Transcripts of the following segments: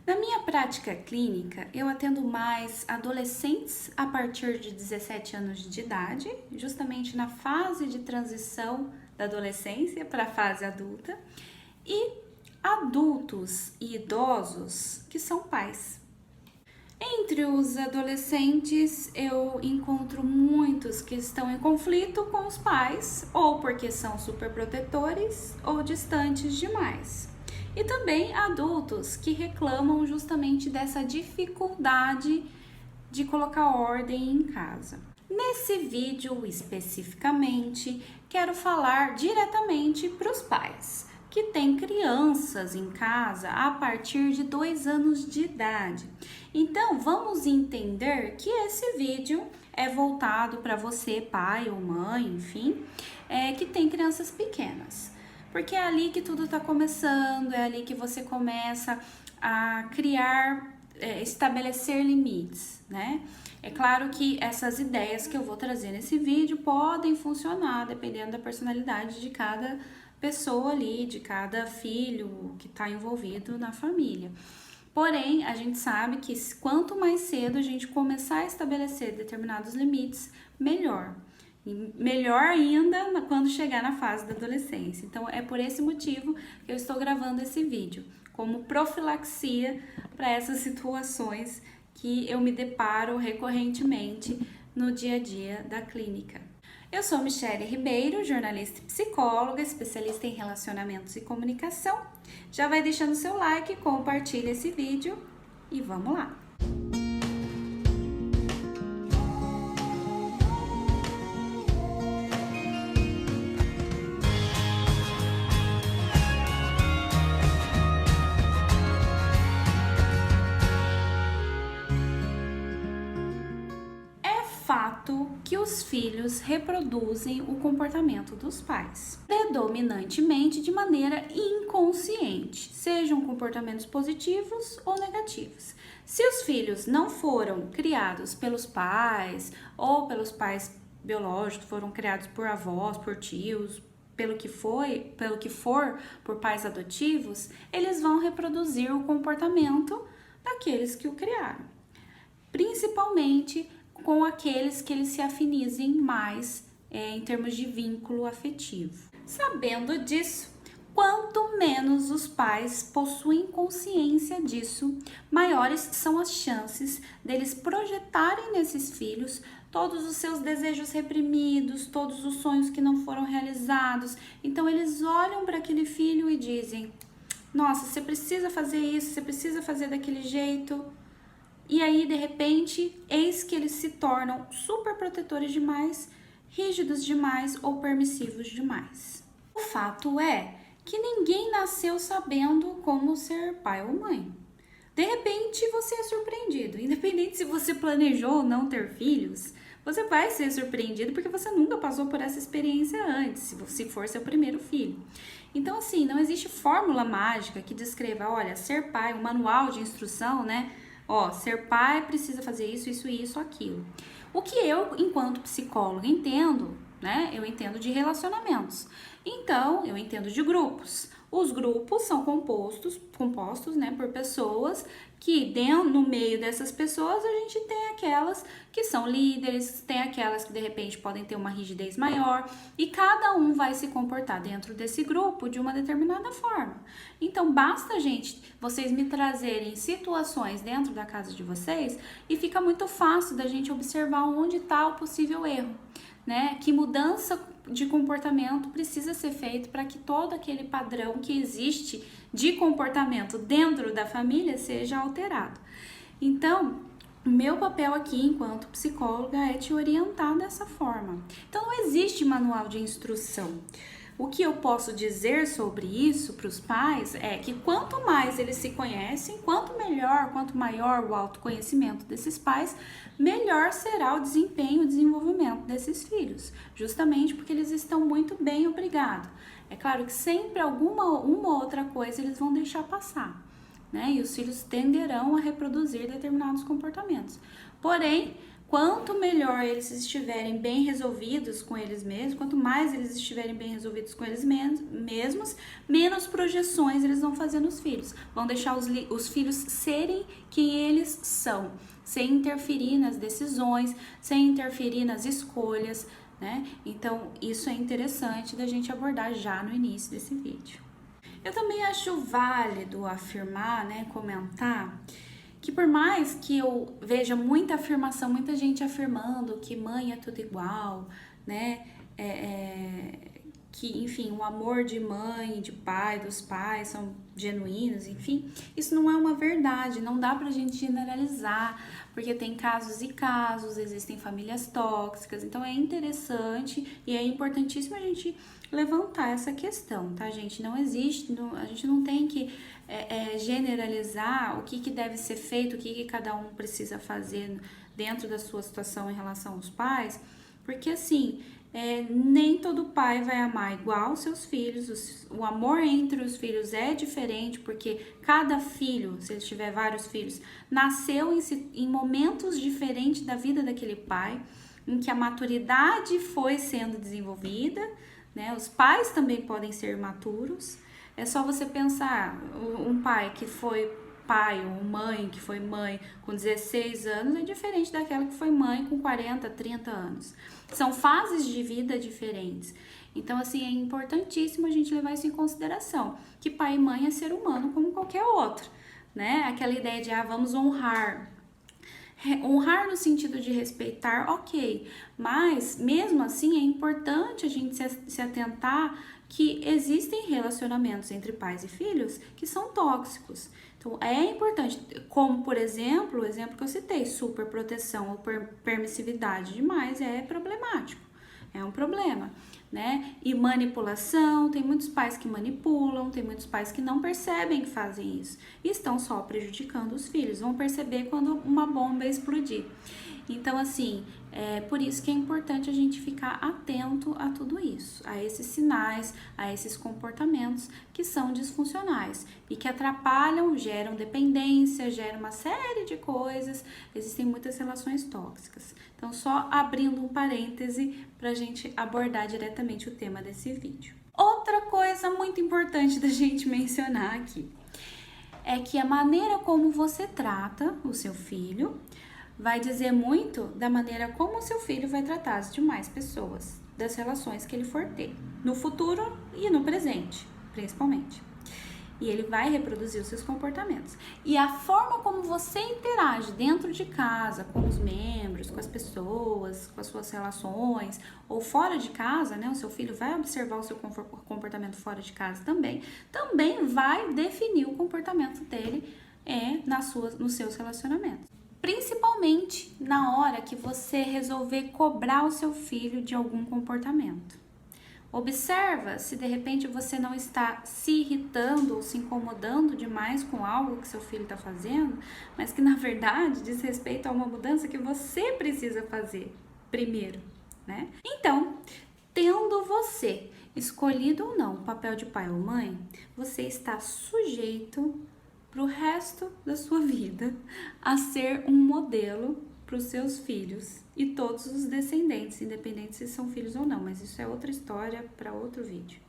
Na minha prática clínica, eu atendo mais adolescentes a partir de 17 anos de idade, justamente na fase de transição da adolescência para a fase adulta, e adultos e idosos que são pais. Entre os adolescentes, eu encontro muitos que estão em conflito com os pais, ou porque são superprotetores ou distantes demais. E também adultos que reclamam justamente dessa dificuldade de colocar ordem em casa. Nesse vídeo especificamente, quero falar diretamente para os pais que têm crianças em casa a partir de 2 anos de idade. Então, vamos entender que esse vídeo é voltado para você, pai ou mãe, enfim, que tem crianças pequenas. Porque é ali que tudo está começando, é ali que você começa a criar, estabelecer limites, né? É claro que essas ideias que eu vou trazer nesse vídeo podem funcionar dependendo da personalidade de cada pessoa ali, de cada filho que está envolvido na família. Porém, a gente sabe que quanto mais cedo a gente começar a estabelecer determinados limites, melhor. E melhor ainda quando chegar na fase da adolescência. Então, é por esse motivo que eu estou gravando esse vídeo, como profilaxia para essas situações que eu me deparo recorrentemente no dia a dia da clínica. Eu sou Michele Ribeiro, jornalista e psicóloga, especialista em relacionamentos e comunicação. Já vai deixando seu like, compartilha esse vídeo e vamos lá! Fato que os filhos reproduzem o comportamento dos pais, predominantemente de maneira inconsciente, sejam comportamentos positivos ou negativos. Se os filhos não foram criados pelos pais ou pelos pais biológicos, foram criados por avós, por tios, pelo que for por pais adotivos, eles vão reproduzir o comportamento daqueles que o criaram, principalmente com aqueles que eles se afinizem mais em termos de vínculo afetivo. Sabendo disso, quanto menos os pais possuem consciência disso, maiores são as chances deles projetarem nesses filhos todos os seus desejos reprimidos, todos os sonhos que não foram realizados. Então eles olham para aquele filho e dizem: nossa, você precisa fazer isso, você precisa fazer daquele jeito. E aí, de repente, eis que eles se tornam super protetores demais, rígidos demais ou permissivos demais. O fato é que ninguém nasceu sabendo como ser pai ou mãe. De repente, você é surpreendido. Independente se você planejou ou não ter filhos, você vai ser surpreendido porque você nunca passou por essa experiência antes, se for seu primeiro filho. Então, assim, não existe fórmula mágica que descreva, olha, ser pai, um manual de instrução, né? Ser pai precisa fazer isso, isso e isso, aquilo. O que eu, enquanto psicóloga, entendo, né? Eu entendo de relacionamentos. Então, eu entendo de grupos. Os grupos são compostos, né, por pessoas que no meio dessas pessoas a gente tem aquelas que são líderes, tem aquelas que de repente podem ter uma rigidez maior e cada um vai se comportar dentro desse grupo de uma determinada forma. Então basta, vocês me trazerem situações dentro da casa de vocês e fica muito fácil da gente observar onde está o possível erro, né? Que mudança de comportamento precisa ser feito para que todo aquele padrão que existe de comportamento dentro da família seja alterado. Então, o meu papel aqui enquanto psicóloga é te orientar dessa forma. Então, não existe manual de instrução. O que eu posso dizer sobre isso para os pais é que quanto mais eles se conhecem, quanto maior o autoconhecimento desses pais, melhor será o desempenho, o desenvolvimento desses filhos, justamente porque eles estão muito bem obrigados. É claro que sempre uma outra coisa eles vão deixar passar, né? E os filhos tenderão a reproduzir determinados comportamentos. Porém, Quanto melhor eles estiverem bem resolvidos com eles mesmos, quanto mais eles estiverem bem resolvidos com eles mesmos, menos projeções eles vão fazer nos filhos. Vão deixar os filhos serem quem eles são, sem interferir nas decisões, sem interferir nas escolhas, né? Então, isso é interessante da gente abordar já no início desse vídeo. Eu também acho válido afirmar, né, comentar, que por mais que eu veja muita afirmação, muita gente afirmando que mãe é tudo igual, né, que, enfim, o amor de mãe, de pai, dos pais são genuínos, enfim, isso não é uma verdade, não dá pra gente generalizar, porque tem casos e casos, existem famílias tóxicas, então é interessante e é importantíssimo a gente levantar essa questão, tá, gente? Não existe, a gente não tem que generalizar o que deve ser feito, o que cada um precisa fazer dentro da sua situação em relação aos pais, porque assim, nem todo pai vai amar igual seus filhos, o amor entre os filhos é diferente, porque cada filho, se ele tiver vários filhos, nasceu em momentos diferentes da vida daquele pai, em que a maturidade foi sendo desenvolvida, né? Os pais também podem ser maturos. É só você pensar, um pai que foi pai ou mãe que foi mãe com 16 anos é diferente daquela que foi mãe com 40, 30 anos. São fases de vida diferentes. Então, assim, é importantíssimo a gente levar isso em consideração, que pai e mãe é ser humano como qualquer outro, né? Aquela ideia de, vamos honrar. Honrar no sentido de respeitar, ok, mas mesmo assim é importante a gente se atentar que existem relacionamentos entre pais e filhos que são tóxicos. Então é importante, como por exemplo, o exemplo que eu citei, superproteção ou permissividade demais é problemático, é um problema, né? E manipulação, tem muitos pais que manipulam, tem muitos pais que não percebem que fazem isso e estão só prejudicando os filhos, vão perceber quando uma bomba explodir. Então, assim, por isso que é importante a gente ficar atento a tudo isso, a esses sinais, a esses comportamentos que são disfuncionais e que atrapalham, geram dependência, geram uma série de coisas, existem muitas relações tóxicas. Então, só abrindo um parêntese para a gente abordar diretamente o tema desse vídeo. Outra coisa muito importante da gente mencionar aqui é que a maneira como você trata o seu filho vai dizer muito da maneira como o seu filho vai tratar as demais pessoas, das relações que ele for ter, no futuro e no presente, principalmente. E ele vai reproduzir os seus comportamentos. E a forma como você interage dentro de casa, com os membros, com as pessoas, com as suas relações, ou fora de casa, né? O seu filho vai observar o seu comportamento fora de casa também vai definir o comportamento dele nos seus relacionamentos. Principalmente na hora que você resolver cobrar o seu filho de algum comportamento. Observa se de repente você não está se irritando ou se incomodando demais com algo que seu filho está fazendo, mas que na verdade diz respeito a uma mudança que você precisa fazer primeiro, né? Então, tendo você escolhido ou não o papel de pai ou mãe, você está sujeito para o resto da sua vida a ser um modelo para os seus filhos e todos os descendentes, independente se são filhos ou não, mas isso é outra história para outro vídeo.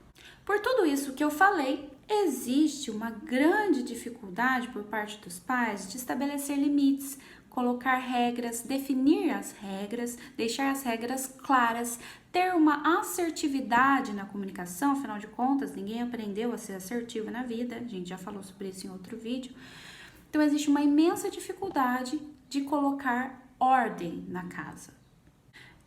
Por tudo isso que eu falei, existe uma grande dificuldade por parte dos pais de estabelecer limites, colocar regras, definir as regras, deixar as regras claras, ter uma assertividade na comunicação, afinal de contas, ninguém aprendeu a ser assertivo na vida, a gente já falou sobre isso em outro vídeo. Então, existe uma imensa dificuldade de colocar ordem na casa.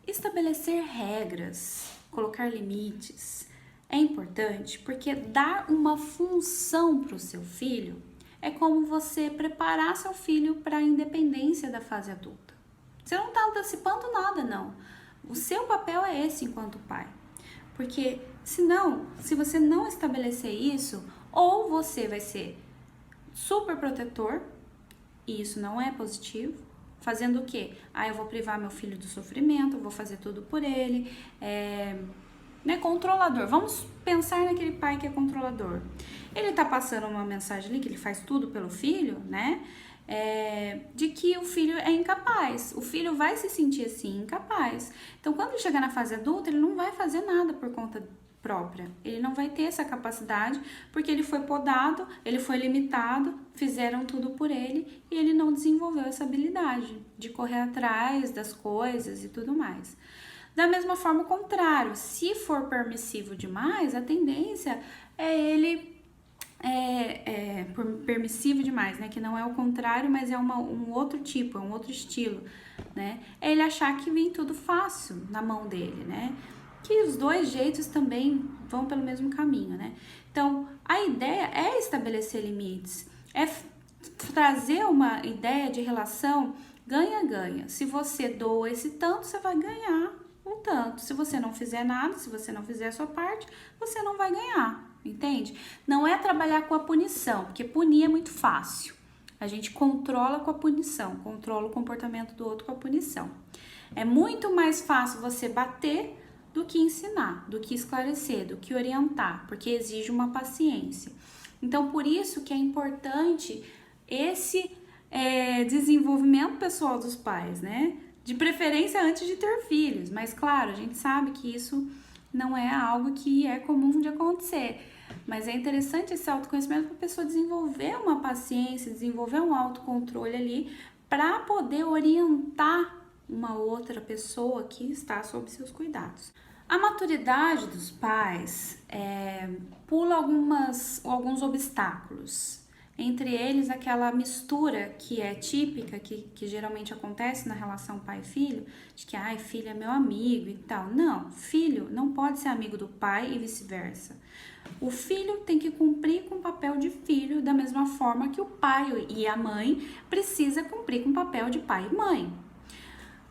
Estabelecer regras, colocar limites é importante porque dar uma função para o seu filho é como você preparar seu filho para a independência da fase adulta. Você não está antecipando nada, não. O seu papel é esse enquanto pai. Porque, senão, se você não estabelecer isso, ou você vai ser super protetor, e isso não é positivo, fazendo o quê? Eu vou privar meu filho do sofrimento, eu vou fazer tudo por ele, controlador. Vamos pensar naquele pai que é controlador. Ele tá passando uma mensagem ali que ele faz tudo pelo filho, né? de que o filho é incapaz. O filho vai se sentir assim, incapaz. Então, quando ele chegar na fase adulta, ele não vai fazer nada por conta própria. Ele não vai ter essa capacidade porque ele foi podado, ele foi limitado, fizeram tudo por ele e ele não desenvolveu essa habilidade de correr atrás das coisas e tudo mais. Da mesma forma, o contrário, se for permissivo demais, a tendência é ele permissivo demais, né? Que não é o contrário, mas é um outro tipo, é um outro estilo, né? É ele achar que vem tudo fácil na mão dele, né? Que os dois jeitos também vão pelo mesmo caminho, né? Então, a ideia é estabelecer limites, é trazer uma ideia de relação ganha-ganha. Se você doa esse tanto, você vai ganhar um tanto. Se você não fizer nada, se você não fizer a sua parte, você não vai ganhar, entende? Não é trabalhar com a punição, porque punir é muito fácil. A gente controla com a punição, controla o comportamento do outro com a punição. É muito mais fácil você bater do que ensinar, do que esclarecer, do que orientar, porque exige uma paciência. Então, por isso que é importante esse desenvolvimento pessoal dos pais, né? De preferência antes de ter filhos, mas claro, a gente sabe que isso não é algo que é comum de acontecer, mas é interessante esse autoconhecimento para a pessoa desenvolver uma paciência, desenvolver um autocontrole ali para poder orientar uma outra pessoa que está sob seus cuidados. A maturidade dos pais pula alguns obstáculos, entre eles aquela mistura que é típica, que geralmente acontece na relação pai e filho, de que filho é meu amigo e tal. Não, filho não pode ser amigo do pai e vice-versa. O filho tem que cumprir com o papel de filho da mesma forma que o pai e a mãe precisa cumprir com o papel de pai e mãe.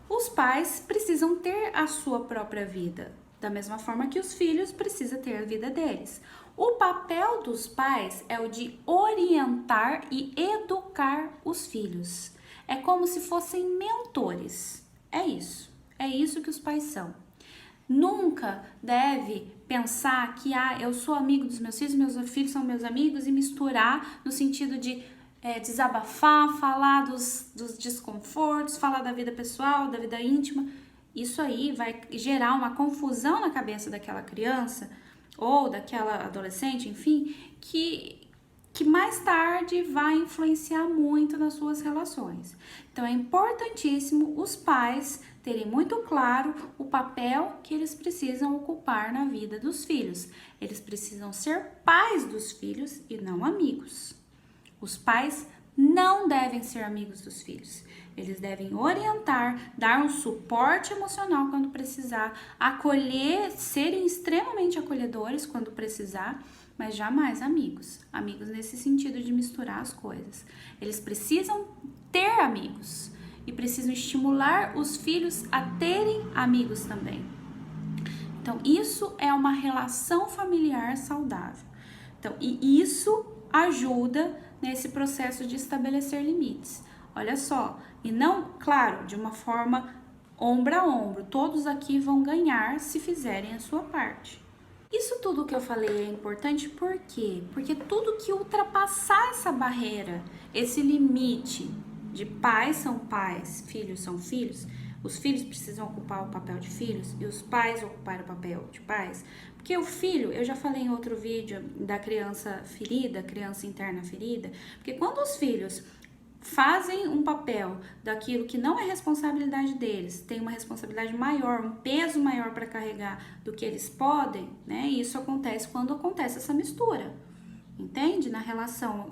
Os pais precisam ter a sua própria vida, da mesma forma que os filhos precisam ter a vida deles. O papel dos pais é o de orientar e educar os filhos. É como se fossem mentores. É isso que os pais são. Nunca deve pensar que eu sou amigo dos meus filhos são meus amigos e misturar no sentido de desabafar, falar dos desconfortos, falar da vida pessoal, da vida íntima. Isso aí vai gerar uma confusão na cabeça daquela criança ou daquela adolescente, enfim, que mais tarde vai influenciar muito nas suas relações. Então é importantíssimo os pais terem muito claro o papel que eles precisam ocupar na vida dos filhos. Eles precisam ser pais dos filhos e não amigos. Os pais não devem ser amigos dos filhos. Eles devem orientar, dar um suporte emocional quando precisar, acolher, serem extremamente acolhedores quando precisar, mas jamais amigos. Amigos nesse sentido de misturar as coisas. Eles precisam ter amigos e precisam estimular os filhos a terem amigos também. Então, isso é uma relação familiar saudável. Então, e isso ajuda nesse processo de estabelecer limites. Olha só, e não, claro, de uma forma ombro a ombro, todos aqui vão ganhar se fizerem a sua parte. Isso tudo que eu falei é importante por quê? Porque tudo que ultrapassar essa barreira, esse limite de pais são pais, filhos são filhos, os filhos precisam ocupar o papel de filhos e os pais ocupar o papel de pais. Porque o filho, eu já falei em outro vídeo da criança ferida, criança interna ferida, porque quando os filhos fazem um papel daquilo que não é responsabilidade deles, tem uma responsabilidade maior, um peso maior para carregar do que eles podem, né? E isso acontece quando acontece essa mistura, entende? Na relação,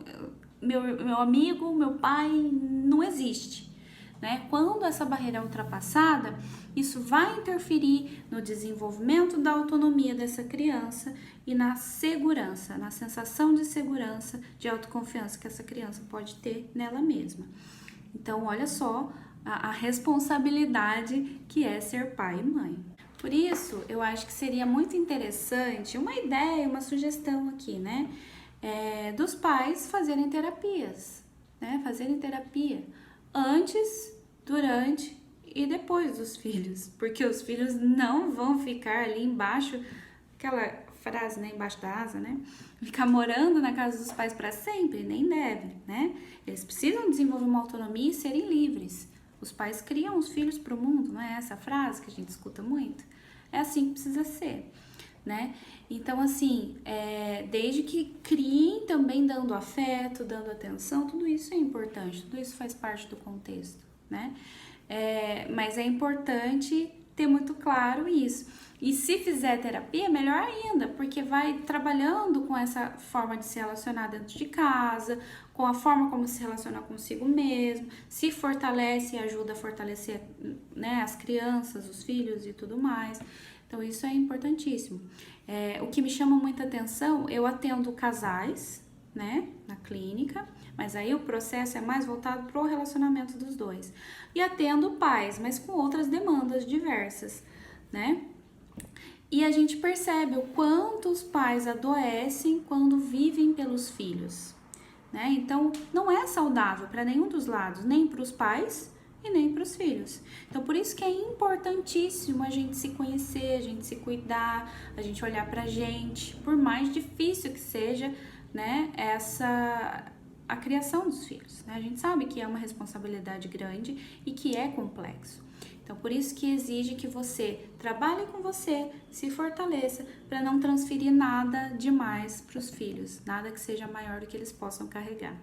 meu amigo, meu pai, não existe. Né? Quando essa barreira é ultrapassada, isso vai interferir no desenvolvimento da autonomia dessa criança e na segurança, na sensação de segurança, de autoconfiança que essa criança pode ter nela mesma. Então, olha só a responsabilidade que é ser pai e mãe. Por isso, eu acho que seria muito interessante, uma ideia, uma sugestão aqui, né? Dos pais fazerem terapias, né? Fazerem terapia antes, durante e depois dos filhos, porque os filhos não vão ficar ali embaixo, aquela frase, né, embaixo da asa, né? Ficar morando na casa dos pais para sempre, nem deve, né? Eles precisam desenvolver uma autonomia e serem livres. Os pais criam os filhos para o mundo, não é essa frase que a gente escuta muito? É assim que precisa ser, né? Então, assim, desde que criem também dando afeto, dando atenção, tudo isso é importante, tudo isso faz parte do contexto, né? Mas é importante ter muito claro isso. E se fizer terapia, melhor ainda, porque vai trabalhando com essa forma de se relacionar dentro de casa, com a forma como se relacionar consigo mesmo, se fortalece e ajuda a fortalecer, né, as crianças, os filhos e tudo mais. Então, isso é importantíssimo. O que me chama muita atenção, eu atendo casais, né, na clínica, mas aí o processo é mais voltado para o relacionamento dos dois. E atendo pais, mas com outras demandas diversas, né? E a gente percebe o quanto os pais adoecem quando vivem pelos filhos, né? Então, não é saudável para nenhum dos lados, nem para os pais e nem para os filhos. Então, por isso que é importantíssimo a gente se conhecer, a gente se cuidar, a gente olhar pra gente, por mais difícil que seja, né, a criação dos filhos, né? A gente sabe que é uma responsabilidade grande e que é complexo. Então, por isso que exige que você trabalhe com você, se fortaleça, para não transferir nada demais para os filhos, nada que seja maior do que eles possam carregar.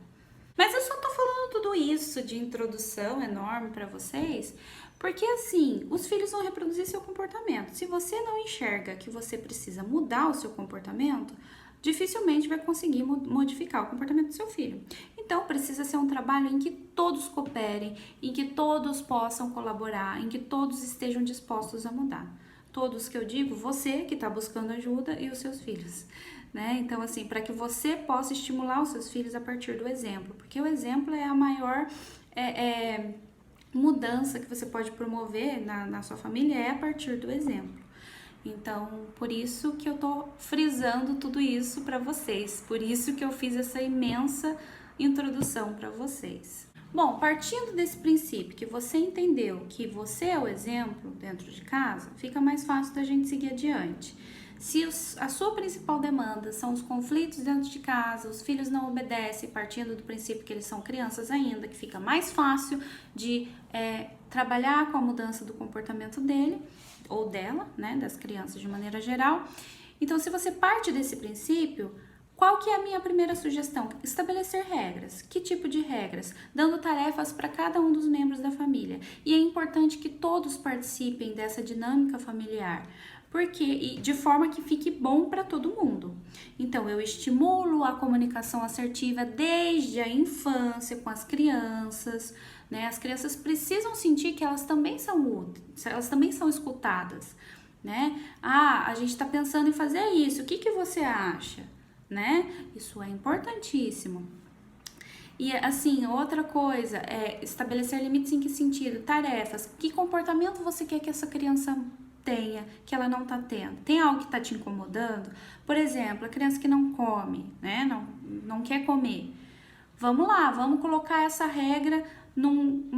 Mas eu só tô falando tudo isso de introdução enorme para vocês, porque assim, os filhos vão reproduzir seu comportamento. Se você não enxerga que você precisa mudar o seu comportamento, dificilmente vai conseguir modificar o comportamento do seu filho. Então, precisa ser um trabalho em que todos cooperem, em que todos possam colaborar, em que todos estejam dispostos a mudar. Todos que eu digo, você que está buscando ajuda e os seus filhos, né? Então, assim, para que você possa estimular os seus filhos a partir do exemplo, porque o exemplo é a maior mudança que você pode promover na sua família, é a partir do exemplo. Então, por isso que eu tô frisando tudo isso para vocês, por isso que eu fiz essa imensa introdução para vocês. Bom, partindo desse princípio que você entendeu que você é o exemplo dentro de casa, fica mais fácil da gente seguir adiante. Se a sua principal demanda são os conflitos dentro de casa, os filhos não obedecem, partindo do princípio que eles são crianças ainda, que fica mais fácil de trabalhar com a mudança do comportamento dele ou dela, né, das crianças de maneira geral. Então, se você parte desse princípio, qual que é a minha primeira sugestão? Estabelecer regras. Que tipo de regras? Dando tarefas para cada um dos membros da família. E é importante que todos participem dessa dinâmica familiar, porque de forma que fique bom para todo mundo. Então, eu estimulo a comunicação assertiva desde a infância com as crianças, né? As crianças precisam sentir que elas também são úteis, elas também são escutadas, né? A gente está pensando em fazer isso, o que você acha? Né? Isso é importantíssimo. E assim, outra coisa é estabelecer limites em que sentido? Tarefas. Que comportamento você quer que essa criança tenha, que ela não tá tendo? Tem algo que tá te incomodando? Por exemplo, a criança que não come, né? Não quer comer. Vamos lá, vamos colocar essa regra num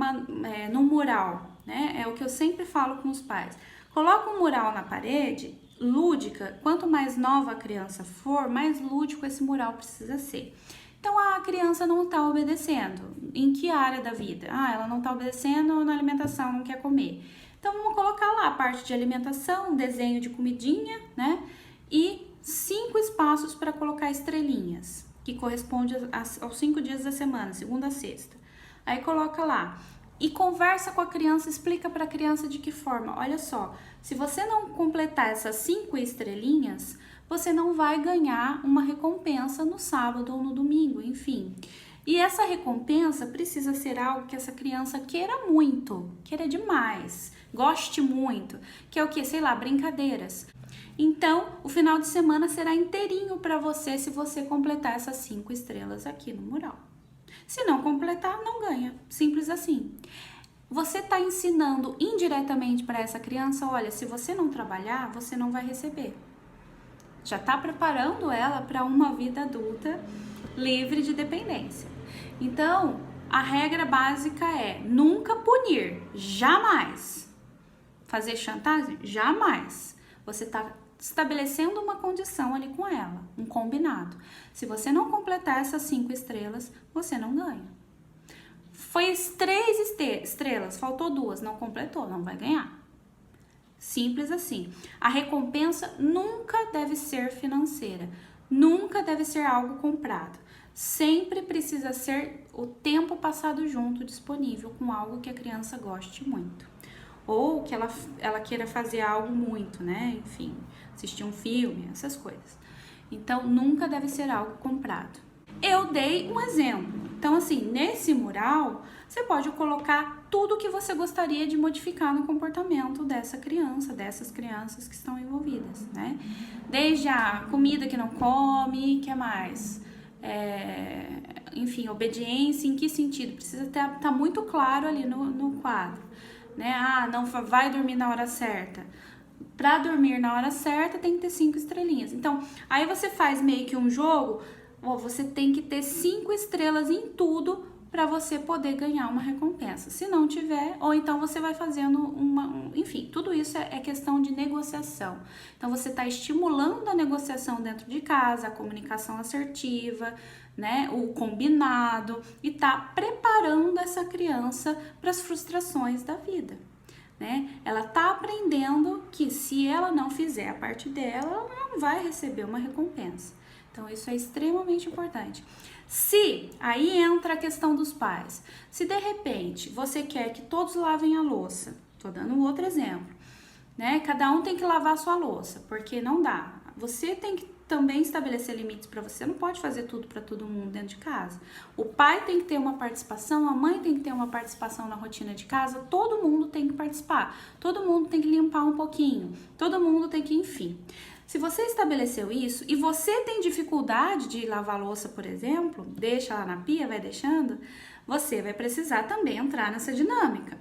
mural, né? É o que eu sempre falo com os pais. Coloca um mural na parede, lúdica, quanto mais nova a criança for, mais lúdico esse mural precisa ser. Então, a criança não está obedecendo. Em que área da vida? Ela não está obedecendo na alimentação, não quer comer. Então, vamos colocar lá a parte de alimentação, desenho de comidinha, né? E 5 espaços para colocar estrelinhas, que corresponde aos 5 dias da semana, segunda a sexta. Aí coloca lá. E conversa com a criança, explica para a criança de que forma. Olha só, se você não completar essas 5 estrelinhas, você não vai ganhar uma recompensa no sábado ou no domingo, enfim. E essa recompensa precisa ser algo que essa criança queira muito, queira demais, goste muito, que é o que? Sei lá, brincadeiras. Então, o final de semana será inteirinho para você se você completar essas 5 estrelas aqui no mural. Se não completar, não ganha. Simples assim. Você está ensinando indiretamente para essa criança, olha, se você não trabalhar, você não vai receber. Já está preparando ela para uma vida adulta livre de dependência. Então, a regra básica é nunca punir, jamais. Fazer chantagem? Jamais. Você está estabelecendo uma condição ali com ela, um combinado. Se você não completar essas 5 estrelas, você não ganha. Foi 3 estrelas, faltou 2, não completou, não vai ganhar. Simples assim. A recompensa nunca deve ser financeira, nunca deve ser algo comprado. Sempre precisa ser o tempo passado junto disponível com algo que a criança goste muito. Ou que ela queira fazer algo muito, né? Enfim, assistir um filme, essas coisas. Então, nunca deve ser algo comprado. Eu dei um exemplo. Então, assim, nesse mural, você pode colocar tudo que você gostaria de modificar no comportamento dessa criança, dessas crianças que estão envolvidas, né? Desde a comida que não come, que mais? Enfim, obediência, em que sentido? Precisa estar muito claro ali no quadro, né? Ah, não vai dormir na hora certa. Para dormir na hora certa tem que ter 5 estrelinhas. Então, aí você faz meio que um jogo, você tem que ter 5 estrelas em tudo para você poder ganhar uma recompensa. Se não tiver, ou então você vai fazendo enfim, tudo isso é questão de negociação. Então, você está estimulando a negociação dentro de casa, a comunicação assertiva, né, o combinado, e tá preparando essa criança para as frustrações da vida. Né? Ela tá aprendendo que se ela não fizer a parte dela, ela não vai receber uma recompensa. Então, isso é extremamente importante. Se, aí entra a questão dos pais, se de repente você quer que todos lavem a louça, tô dando um outro exemplo, né? Cada um tem que lavar a sua louça, porque não dá. Você tem que também estabelecer limites para você, não pode fazer tudo para todo mundo dentro de casa. O pai tem que ter uma participação, a mãe tem que ter uma participação na rotina de casa, todo mundo tem que participar, todo mundo tem que limpar um pouquinho, todo mundo tem que, enfim. Se você estabeleceu isso e você tem dificuldade de lavar a louça, por exemplo, deixa lá na pia, vai deixando, você vai precisar também entrar nessa dinâmica.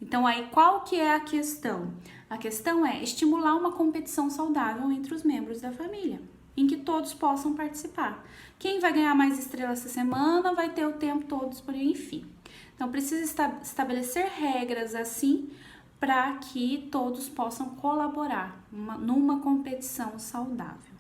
Então, aí qual que é a questão? A questão é estimular uma competição saudável entre os membros da família, em que todos possam participar. Quem vai ganhar mais estrelas essa semana vai ter o tempo todo disponível, enfim. Então, precisa estabelecer regras assim para que todos possam colaborar numa competição saudável.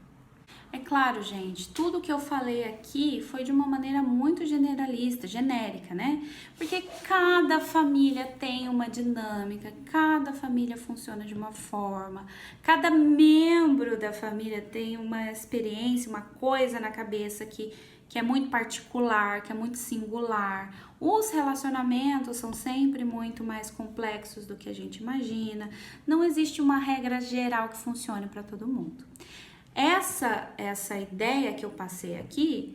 É claro, gente, tudo que eu falei aqui foi de uma maneira muito generalista, genérica, né? Porque cada família tem uma dinâmica, cada família funciona de uma forma, cada membro da família tem uma experiência, uma coisa na cabeça que é muito particular, que é muito singular. Os relacionamentos são sempre muito mais complexos do que a gente imagina. Não existe uma regra geral que funcione para todo mundo. Essa ideia que eu passei aqui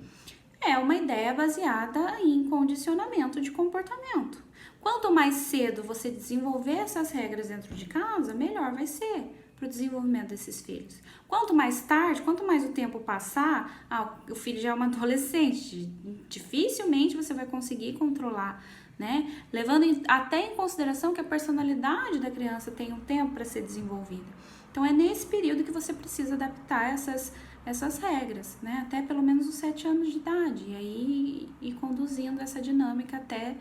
é uma ideia baseada em condicionamento de comportamento. Quanto mais cedo você desenvolver essas regras dentro de casa, melhor vai ser para o desenvolvimento desses filhos. Quanto mais tarde, quanto mais o tempo passar, o filho já é uma adolescente, dificilmente você vai conseguir controlar, né? Levando até em consideração que a personalidade da criança tem um tempo para ser desenvolvida. Então, é nesse período que você precisa adaptar essas regras, né? Até pelo menos os 7 anos de idade, e aí ir conduzindo essa dinâmica até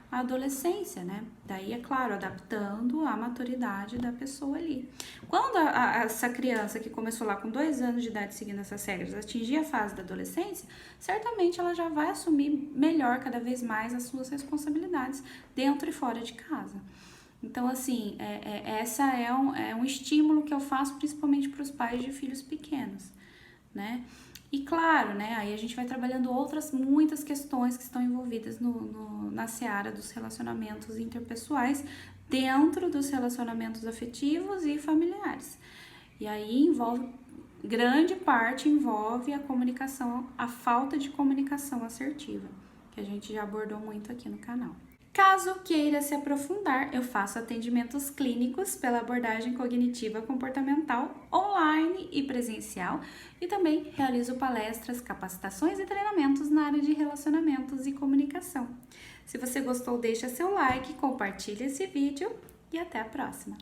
a adolescência, né? Daí, é claro, adaptando a maturidade da pessoa ali. Quando essa criança que começou lá com 2 anos de idade seguindo essas regras atingir a fase da adolescência, certamente ela já vai assumir melhor cada vez mais as suas responsabilidades dentro e fora de casa. Então, assim, essa é um estímulo que eu faço principalmente para os pais de filhos pequenos, né? E claro, né, aí a gente vai trabalhando muitas questões que estão envolvidas na seara dos relacionamentos interpessoais, dentro dos relacionamentos afetivos e familiares. E aí grande parte envolve a comunicação, a falta de comunicação assertiva, que a gente já abordou muito aqui no canal. Caso queira se aprofundar, eu faço atendimentos clínicos pela abordagem cognitiva comportamental online e presencial e também realizo palestras, capacitações e treinamentos na área de relacionamentos e comunicação. Se você gostou, deixa seu like, compartilhe esse vídeo e até a próxima!